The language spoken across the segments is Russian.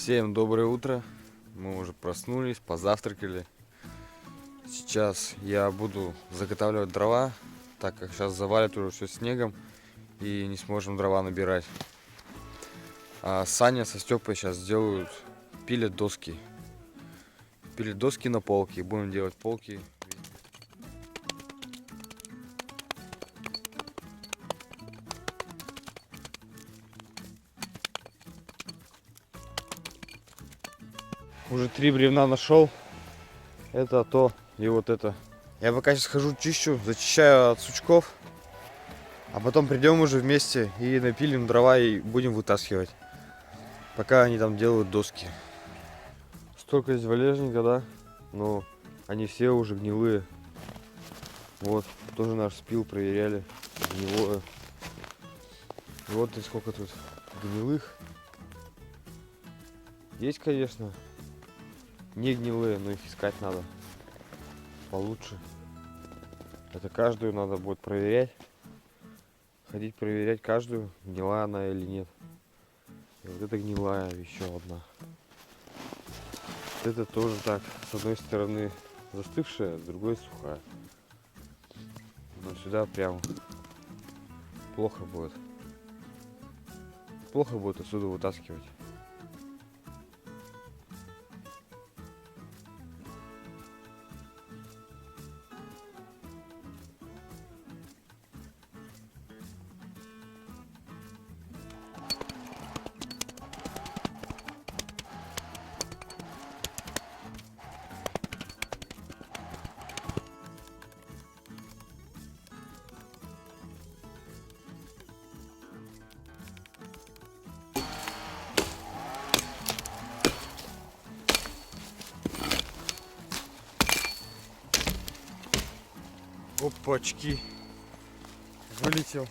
Всем доброе утро. Мы уже проснулись, позавтракали. Сейчас я буду заготавливать дрова, так как сейчас завалит уже все снегом и не сможем дрова набирать. А Саня со Степой сейчас делают, пилят доски. Пилят доски на полки. Будем делать полки. Уже 3 бревна нашел. Это то и вот это. Я пока сейчас хожу, чищу, зачищаю от сучков. А потом придем уже вместе и напилим дрова и будем вытаскивать. Пока они там делают доски. Столько здесь валежника, да? Но они все уже гнилые. Вот, тоже наш спил проверяли. Гнилое. Вот и сколько тут гнилых. Есть, конечно, не гнилые, но их искать надо получше. Это каждую надо будет проверять. Ходить проверять каждую, гнилая она или нет. И вот это гнилая еще одна. Это тоже так, с одной стороны застывшая, с другой сухая. Но сюда прям плохо будет. Плохо будет отсюда вытаскивать. Опачки. Вылетел.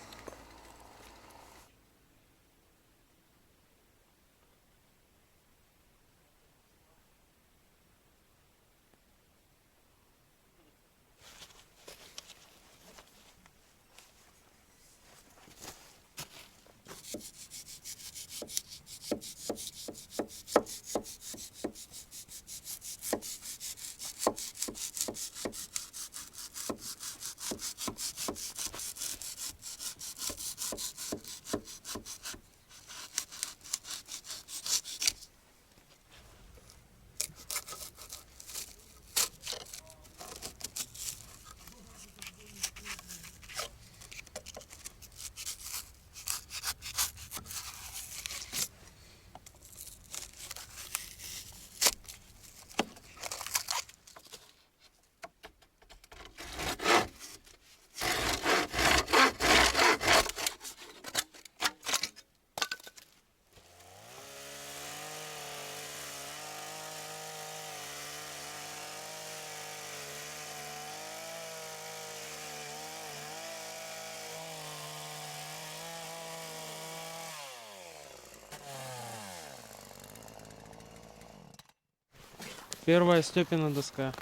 Первая Степина доска.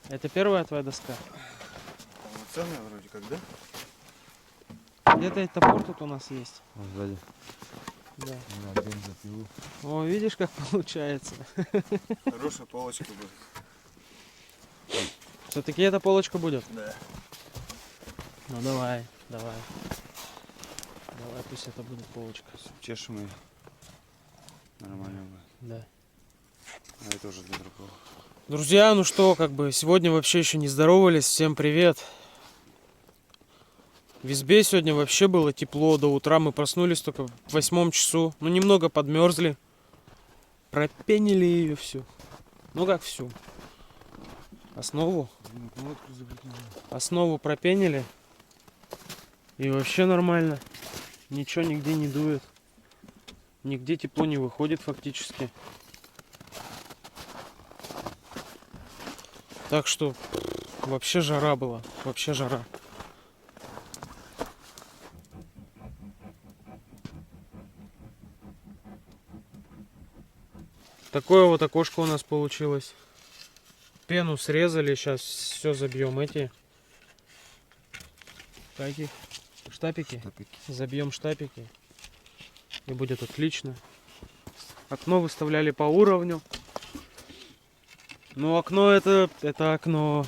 Это первая твоя доска? Полноценная вроде как, да? Где-то и топор тут у нас есть. Вот сзади. Да. На бензопилу. О, видишь, как получается. Хорошая полочка будет. Все-таки эта полочка будет? Да. Ну давай. Давай, пусть это будет полочка. Чешем ее. Нормально будет. Да. А это уже для другого. Друзья, ну что, сегодня вообще еще не здоровались. Всем привет. В избе сегодня вообще было тепло до утра. Мы проснулись только в 8 часу. Ну, немного подмерзли. Пропенили ее всю. Ну, как всю. Основу пропенили. И вообще нормально. Ничего нигде не дует. Нигде тепло не выходит фактически. Так что вообще жара была. Вообще жара. Такое вот окошко у нас получилось. Пену срезали, сейчас все забьем эти. Какие? Штапики? Штапики. Забьем штапики. И будет отлично. Окно выставляли по уровню. Ну, окно это окно.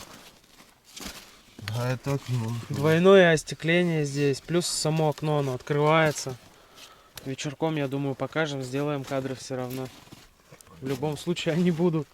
А это окно. Двойное остекление здесь. Плюс само окно, оно открывается. Вечерком, я думаю, покажем, сделаем кадры все равно. В любом случае они будут.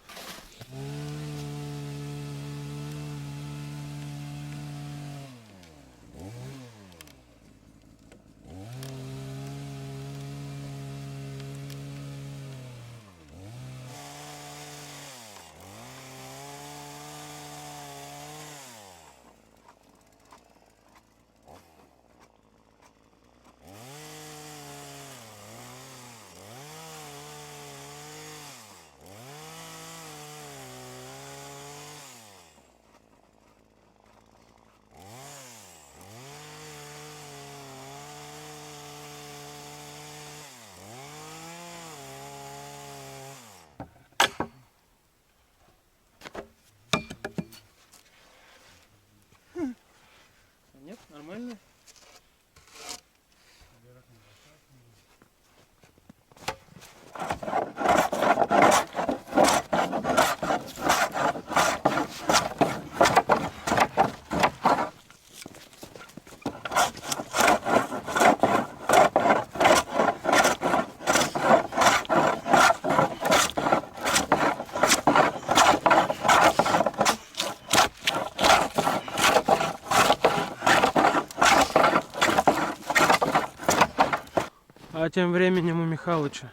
Нет, нормально. А тем временем у Михалыча.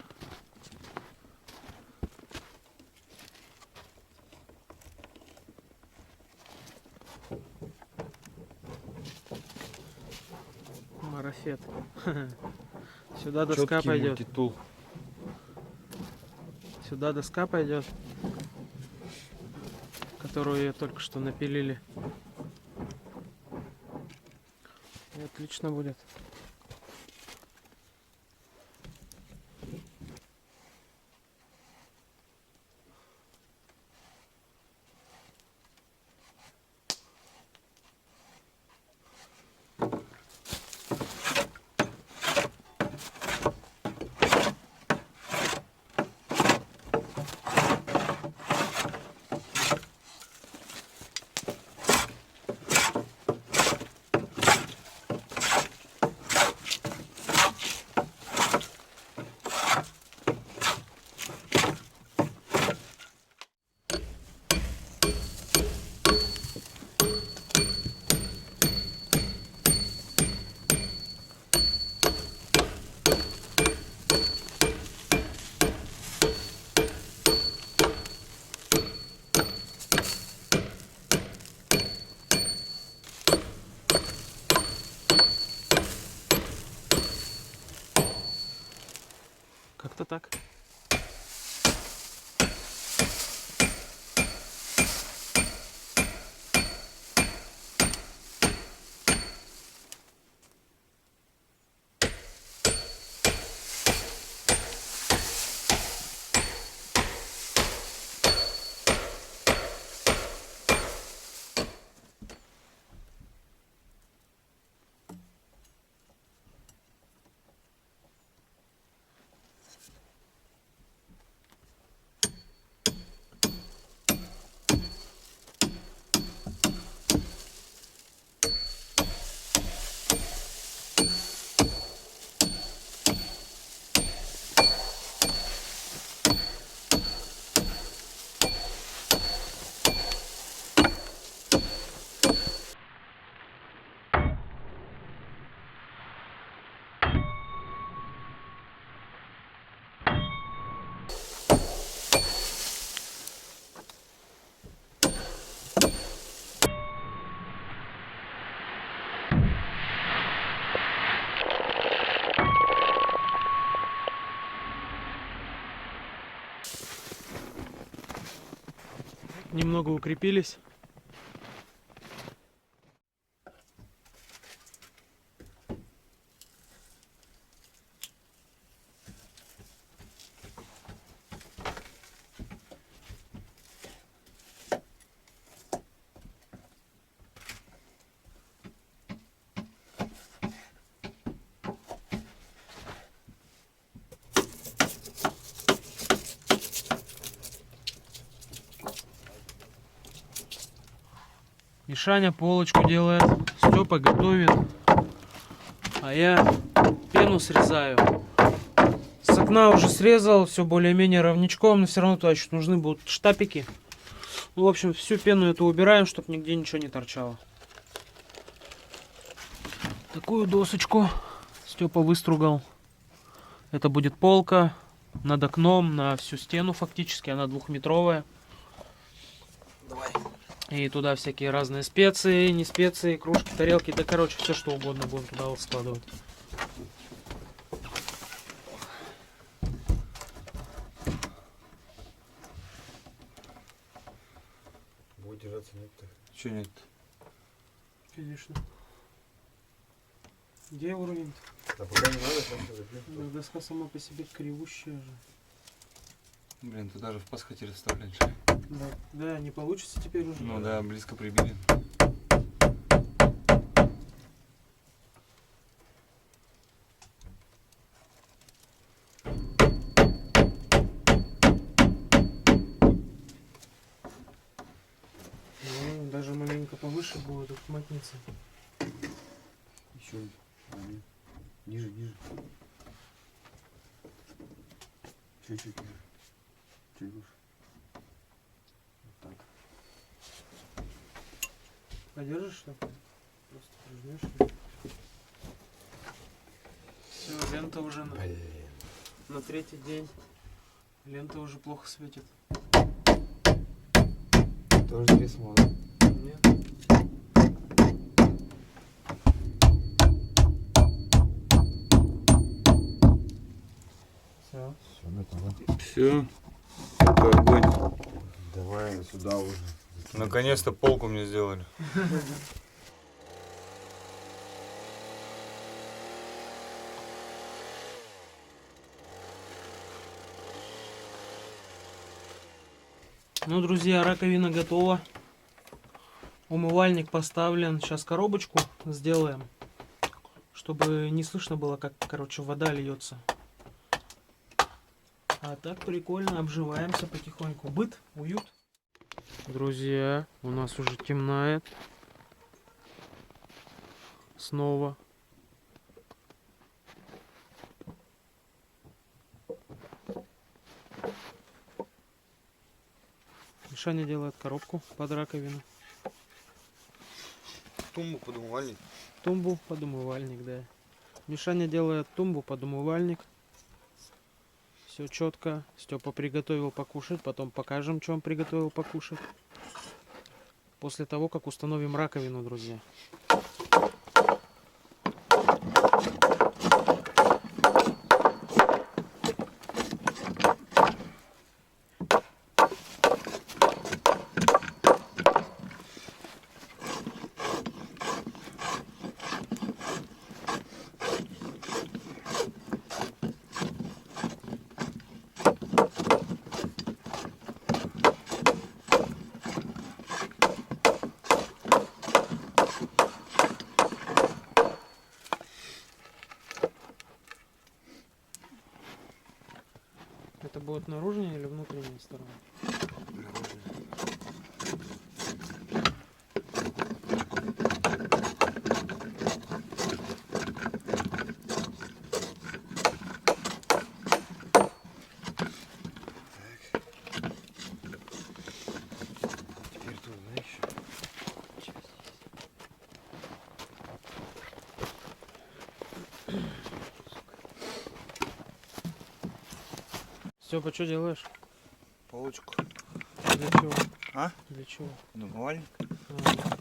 Марафет. Сюда доска Чёткий пойдет. мультитул. Сюда доска пойдет, которую ее только что напилили. И отлично будет. Как-то так. Немного укрепились. Мишаня полочку делает, Степа готовит, а я пену срезаю. С окна уже срезал, все более-менее ровнячком, но все равно туда чуть нужны будут штапики. Ну, в общем, всю пену эту убираем, чтобы нигде ничего не торчало. Такую досочку Степа выстругал. Это будет полка над окном, на всю стену фактически, она 2-метровая. Давай. И туда всякие разные специи, не специи, кружки, тарелки, да короче, все что угодно будем туда складывать. Будет держаться, нет? Че нет? Конечно. Где уровень? Да пока не надо, сейчас запью. Доска сама по себе кривущая же. Блин, ты даже в паз хотели вставлять. Да, не получится теперь уже. Ну да, близко прибили. Ну, даже маленько повыше будет отматница. Еще ниже, ниже. Чуть-чуть ниже. Чуть выше. Вот так. Подержишь что-то? Просто прижмешь. Все, лента уже на 3-й день. Лента уже плохо светит. Тоже треснуло, да? Нет. Все. Все, готово. Все. Какой огонь. Давай сюда уже. Наконец-то полку мне сделали. Ну, друзья, раковина готова. Умывальник поставлен. Сейчас коробочку сделаем, чтобы не слышно было, как, короче, вода льется. А так прикольно, обживаемся потихоньку. Быт, уют. Друзья, у нас уже темнает. Снова. Мишаня делает коробку под раковину. Тумбу под умывальник. Тумбу под умывальник, да. Мишаня делает тумбу под умывальник. Все четко. Степа приготовил покушать. Потом покажем, что он приготовил покушать. После того, как установим раковину, друзья. Это будет наружная или внутренняя сторона? Теперь тут, знаешь, Степа, что делаешь? Полочку. Для чего? А? Для чего? Ну, умывальник. Понятно.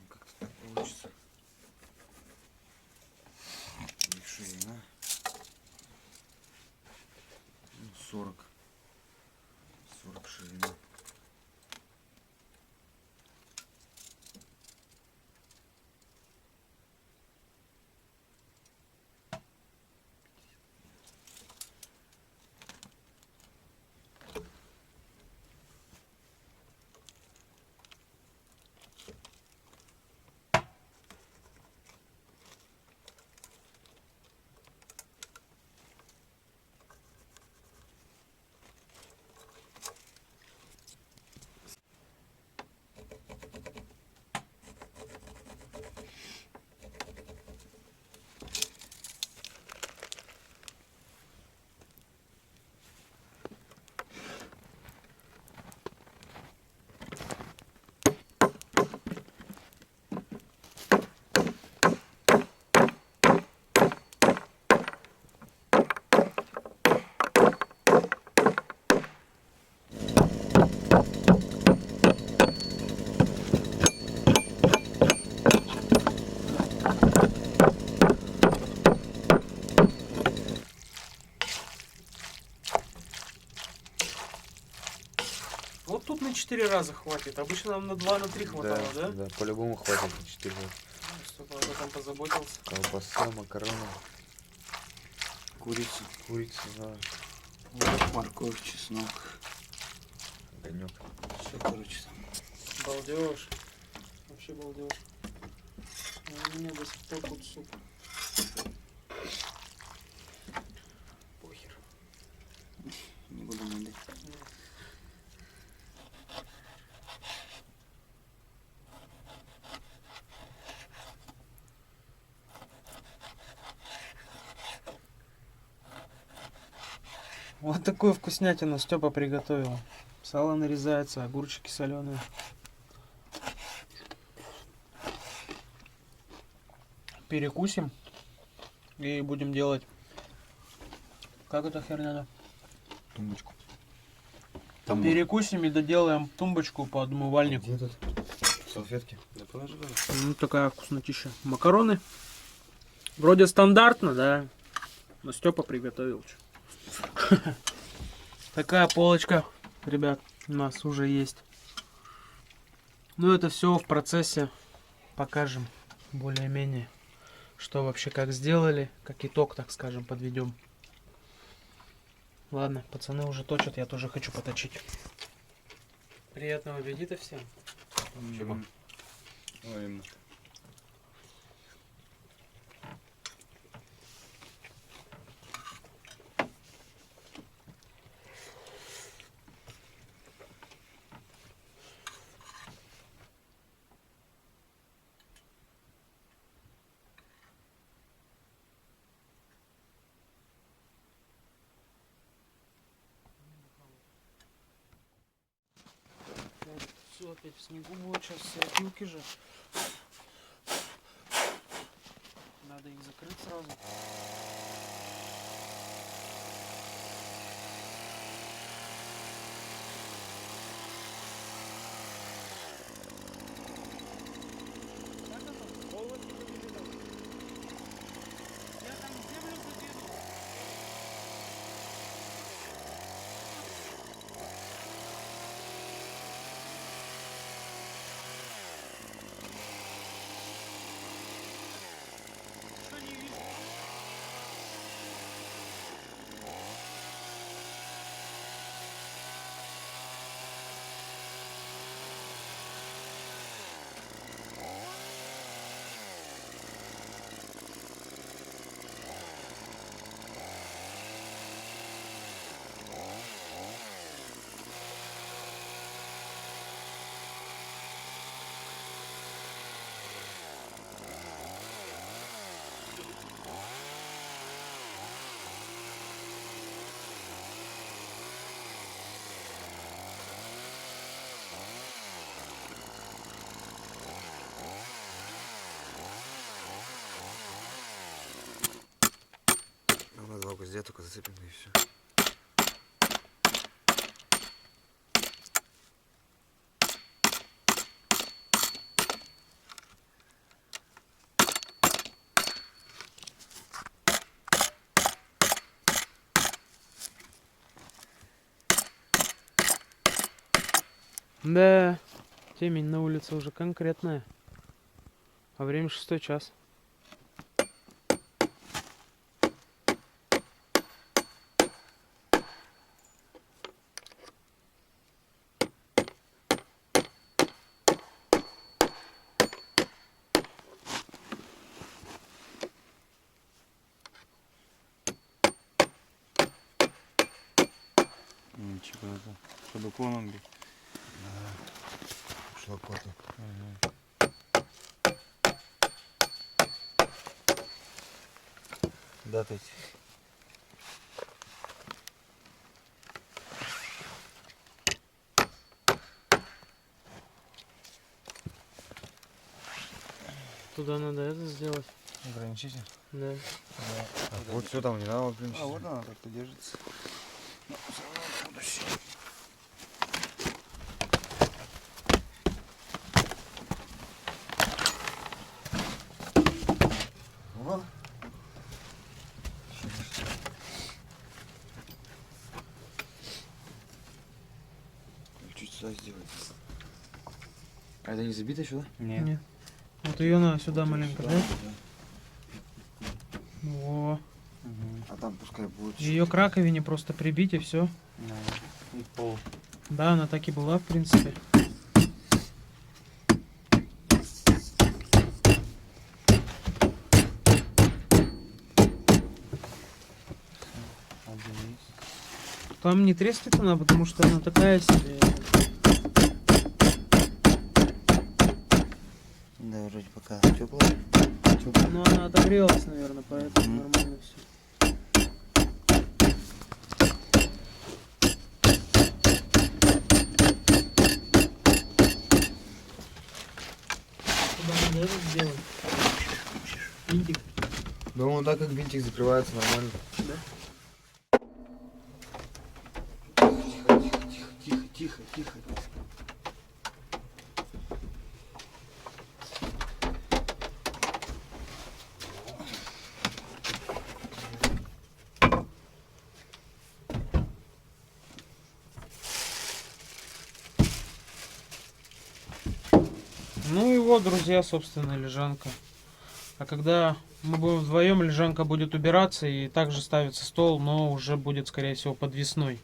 как-то так получится. И ширина. 40. 40 ширина. 4 раза хватит. Обычно нам на 2, на 3 хватало, да? Да, по-любому хватит на 4. Чтобы об этом позаботился. Колбаса, макароны, Курица, курица, да, лук, морковь, чеснок. огонек. Все, короче, там. Балдеж. Вообще балдеж. У меня до сих пор тут суп. Похер. Не буду надо. Вот такую вкуснятину Степа приготовил. Сало нарезается, огурчики соленые. Перекусим и будем делать. Как эта херня? Да? Тумбочку. Там Перекусим и доделаем тумбочку по отмывальнику. Где тут салфетки? Да положи. Ну, такая вкуснотища. Макароны. Вроде стандартно, да. Но Степа приготовил. Такая полочка, ребят, у нас уже есть. Ну, это все в процессе. Покажем более-менее, что вообще как сделали. Как итог, так скажем, подведем. Ладно, пацаны уже точат, я тоже хочу поточить. Приятного аппетита всем. Спасибо. Ой, Все опять в снегу будет, сейчас все опилки же. Надо их закрыть сразу. Ну, на везде только зацепим и все. Да, темень на улице уже конкретная. А время 6 час. Ничего, это под уклоном бить. Шлакоту. Да, ты. Туда надо это сделать. Ограничитель. Да. Вот все там не надо, в принципе. А вот она так-то держится. Но все равно будущее. О. Чуть сюда сделать. это не забито сюда? Нет. Вот ее надо сюда маленько, да? Во. А там пускай будет. Ее к раковине просто прибить и все. Да. И пол. Да, она так и была, в принципе. Там не треснет она, потому что она такая себе. Да, вроде пока теплая. Но она отогрелась, наверное, поэтому нормально все. Куда надо это сделать? Винтик. Да он так как винтик закрывается нормально. Да? Тихо, тихо. Ну и вот, друзья, собственно, лежанка. А когда мы будем вдвоем, лежанка будет убираться и также ставится стол, но уже будет, скорее всего, подвесной.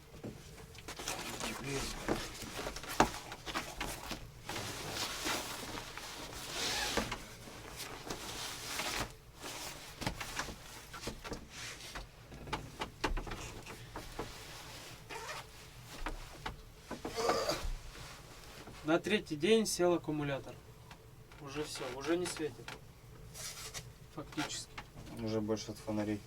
На третий день сел аккумулятор. Уже все, уже не светит. Фактически. Уже больше от фонарей.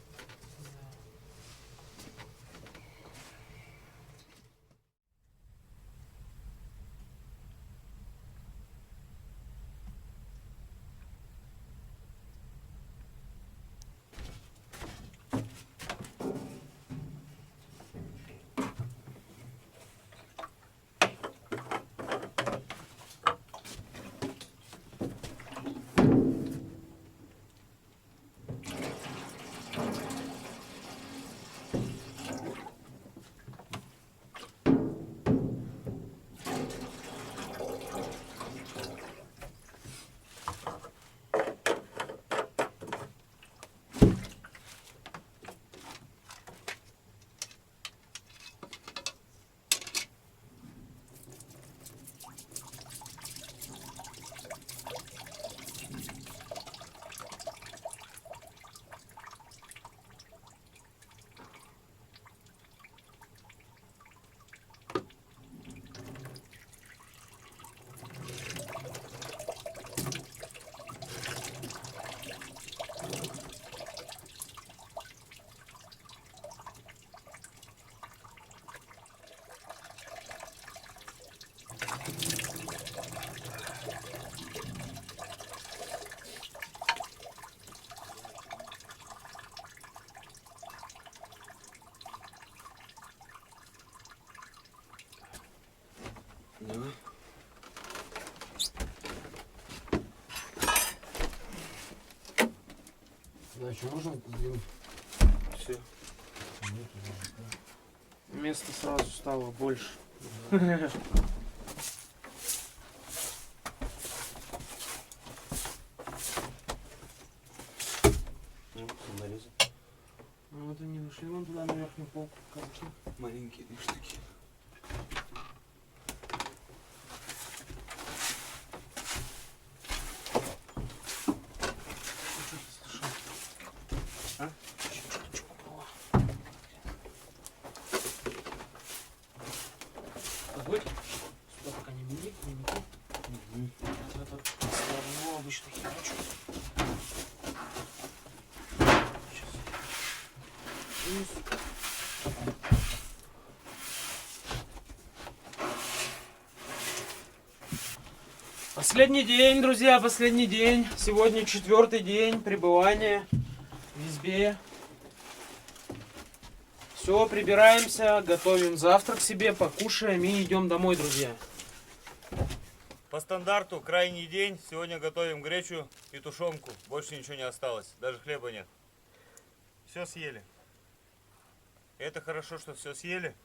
Давай. Да, что можно сделать? Все. Места сразу стало больше. Нарезать. Ну вот они нашли вон туда на верхнюю полку, конечно. Маленькие штуки. Забудь. Сюда пока не мини, не мети. Вот этот сторону обычно херачу. Сейчас. Последний день, друзья, последний день. Сегодня 4-й день пребывания в избе. Все, прибираемся, готовим завтрак себе, покушаем и идем домой, друзья. По стандарту, крайний день. Сегодня готовим гречу и тушенку. Больше ничего не осталось. Даже хлеба нет. Все съели. И это хорошо, что все съели.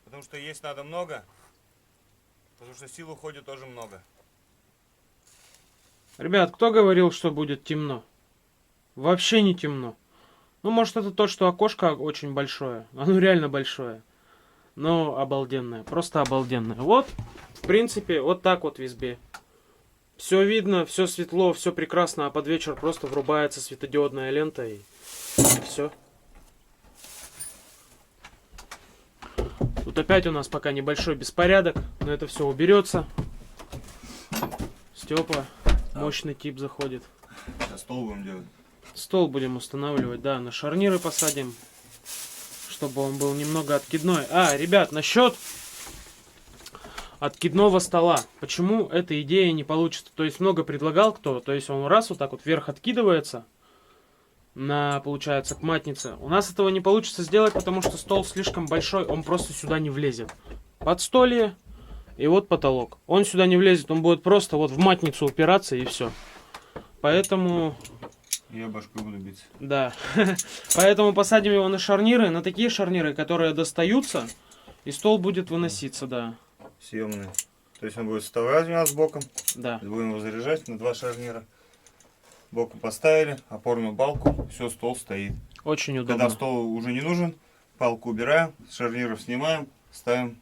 Потому что есть надо много. Потому что сил уходит тоже много. Ребят, кто говорил, что будет темно? Вообще не темно. Ну, может, это то, что окошко очень большое. Оно реально большое. Но обалденное. Просто обалденное. Вот, в принципе, вот так вот в избе. Все видно, все светло, все прекрасно. А под вечер просто врубается светодиодная лента и все. Тут опять у нас пока небольшой беспорядок. Но это все уберется. Степа, мощный тип заходит. Сейчас стол будем делать. Стол будем устанавливать, да, на шарниры посадим, чтобы он был немного откидной. А, ребят, насчет откидного стола. Почему эта идея не получится? То есть много предлагал кто, то есть он раз вот так вот вверх откидывается на, получается, к матнице. У нас этого не получится сделать, потому что стол слишком большой, он просто сюда не влезет. Подстолье и вот потолок. Он сюда не влезет, он будет просто вот в матницу упираться и все. Поэтому... Я башкой буду биться. Да. Поэтому посадим его на шарниры, на такие шарниры, которые достаются, и стол будет выноситься, да. Съемные. То есть он будет вставать у нас боком. Да. Будем его заряжать на 2 шарнира. Боком поставили, опорную балку, все, стол стоит. Очень удобно. Когда стол уже не нужен, палку убираем, с шарниров снимаем, ставим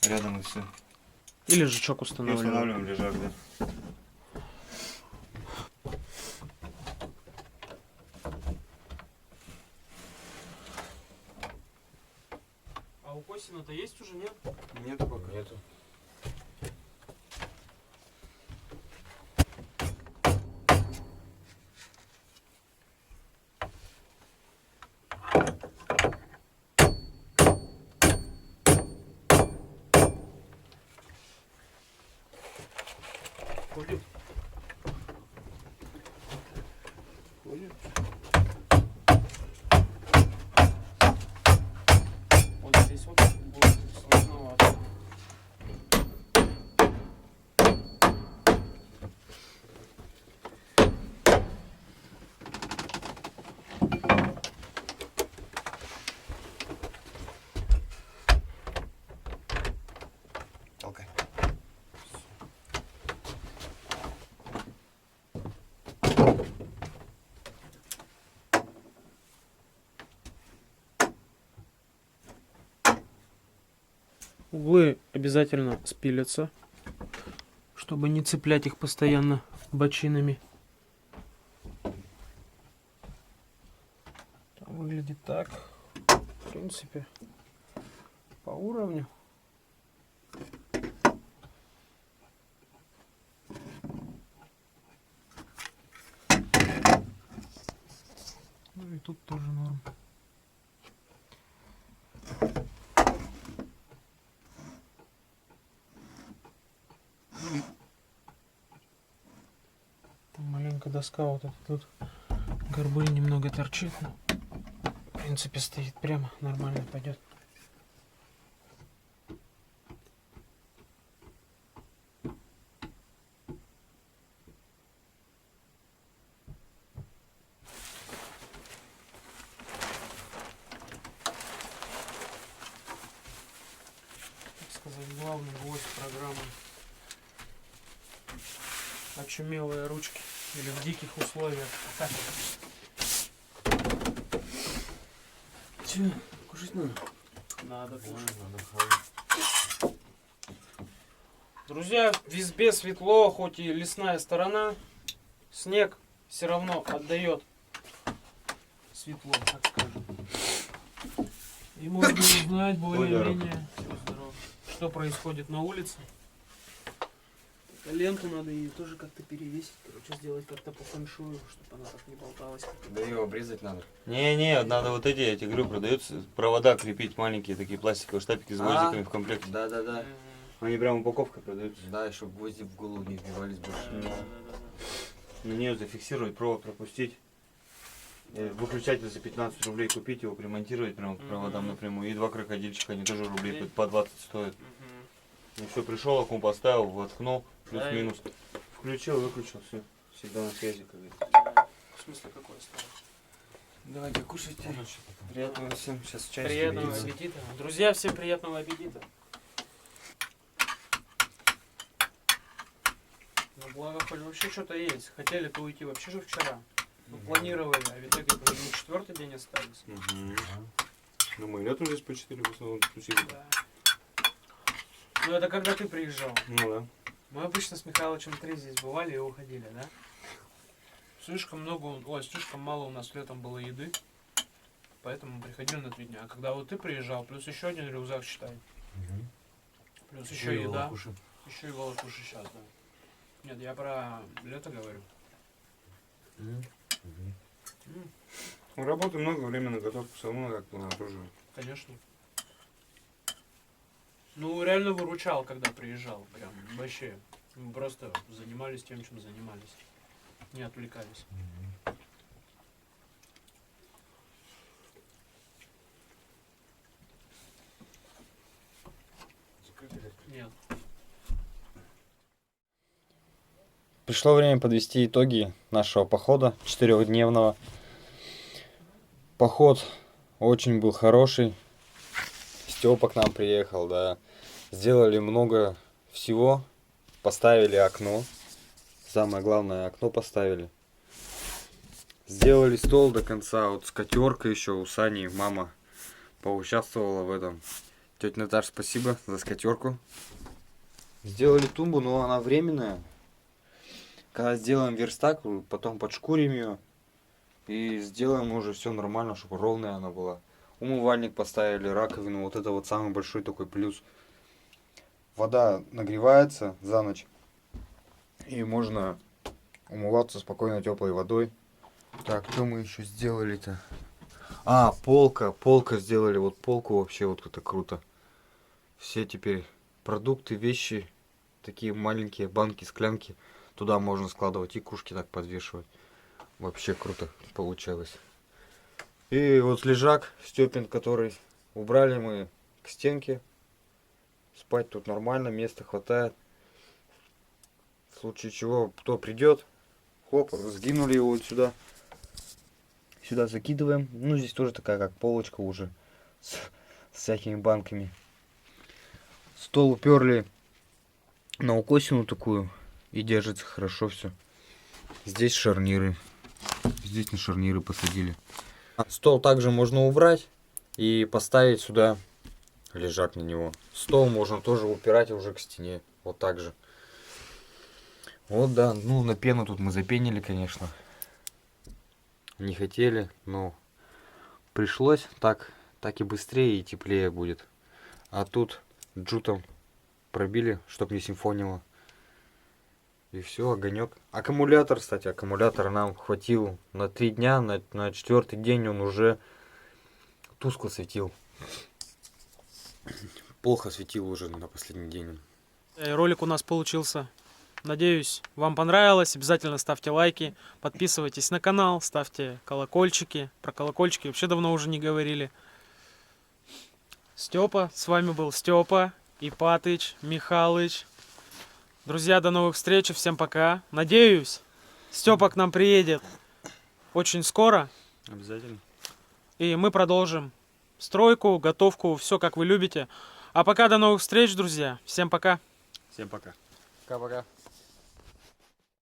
рядом и все. И лежачок И устанавливаем. устанавливаем лежак, да. А у Косина-то есть уже, нет? Нету пока. Нету. Ходит. Ходит. Вот здесь вот будет сложновато. Толкай. Углы обязательно спилятся, чтобы не цеплять их постоянно бочинами. Выглядит так. В принципе, по уровню. Ну и тут тоже норм. Там маленькая доска вот эта тут. Горбыль немного торчит, но в принципе стоит прямо, нормально пойдет. Так сказать, главный гвоздь программы. Очумелые ручки или в диких условиях. Че, кушать надо? Надо кушать. Друзья, в избе светло, хоть и лесная сторона, снег все равно отдает светло, так скажем. И можно узнать более-менее, что происходит на улице. Ленту надо ее тоже как-то перевесить, короче, сделать как-то по фэншую, чтобы она так не болталась. Да ее обрезать надо. Не, надо вот эти, я тебе говорю, продаются провода крепить, маленькие такие пластиковые штапики с гвоздиками в комплекте. Да. Они прям упаковкой продаются. Да, чтобы гвозди в голову не вбивались больше. На нее зафиксировать, провод пропустить. Выключатель за 15 рублей купить, его примонтировать прямо к проводам напрямую. И 2 крокодильчика, они тоже рублей по 20 стоят. И все, пришел, окно поставил, воткнул, плюс-минус. Включил, выключил, все. Всегда на связи, как говорится. В смысле, какой стал? Давайте кушайте. Приятного всем. Сейчас чай. Приятного аппетита. Друзья, всем приятного аппетита. Надо Благо, хоть вообще что-то есть. Хотели-то уйти вообще же вчера. Ну, планировали, а в итоге уже на 4-й день остались. Ну, мы летом здесь по 4 в основном тусили. Да. Ну это когда ты приезжал. Ну да. Мы обычно с Михайловичем 3 здесь бывали и уходили, да? Слишком мало у нас летом было еды. Поэтому мы приходили на 3 дня. А когда вот ты приезжал, плюс еще один рюкзак, считай. Плюс еще еда. Еще и волокуши сейчас, да. Нет, я про лето говорю. Работы много, время на готовку все равно как-то надо тоже. Конечно. Ну, реально выручал, когда приезжал. Прям вообще. Мы просто занимались тем, чем занимались. Не отвлекались. Нет. Пришло время подвести итоги нашего похода 4-дневного. Поход очень был хороший. Степа к нам приехал, да. Сделали много всего. Поставили окно. Самое главное, окно поставили. Сделали стол до конца. Вот скатерка еще у Сани. Мама поучаствовала в этом. Тетя Наташа, спасибо за скатерку. Сделали тумбу, но она временная. Когда сделаем верстак, потом подшкурим ее. И сделаем уже все нормально, чтобы ровная она была. Умывальник поставили, раковину. Вот это вот самый большой такой плюс. Вода нагревается за ночь. И можно умываться спокойно теплой водой. Так, что мы еще сделали-то? А, полка. Полка сделали. Вот полку вообще вот это круто. Все теперь продукты, вещи. Такие маленькие банки, склянки. Туда можно складывать и кружки так подвешивать. Вообще круто получилось. И вот лежак Степин, который убрали мы к стенке. Спать тут нормально, места хватает. В случае чего, кто придет, хоп, сгинули его вот сюда. Сюда закидываем. Ну, здесь тоже такая, как полочка уже. С всякими банками. Стол уперли на укосину такую. И держится хорошо все. Здесь шарниры. Здесь на шарниры посадили. Стол также можно убрать и поставить сюда лежак на него. Стол можно тоже упирать уже к стене. Вот так же. Вот да, ну на пену тут мы запенили, конечно. Не хотели, но пришлось. Так и быстрее и теплее будет. А тут джутом пробили, чтоб не симфонило. И все, огонек. Аккумулятор, кстати, аккумулятор нам хватил на 3 дня, на 4-й день он уже тускло светил. Плохо светил уже на последний день. Ролик у нас получился. Надеюсь, вам понравилось. Обязательно ставьте лайки, подписывайтесь на канал, ставьте колокольчики. Про колокольчики вообще давно уже не говорили. Степа, с вами был Степа, Ипатыч, Михалыч. Друзья, до новых встреч, всем пока. Надеюсь, Степа к нам приедет очень скоро. Обязательно. И мы продолжим стройку, готовку, все как вы любите. А пока до новых встреч, друзья. Всем пока. Всем пока. Пока-пока.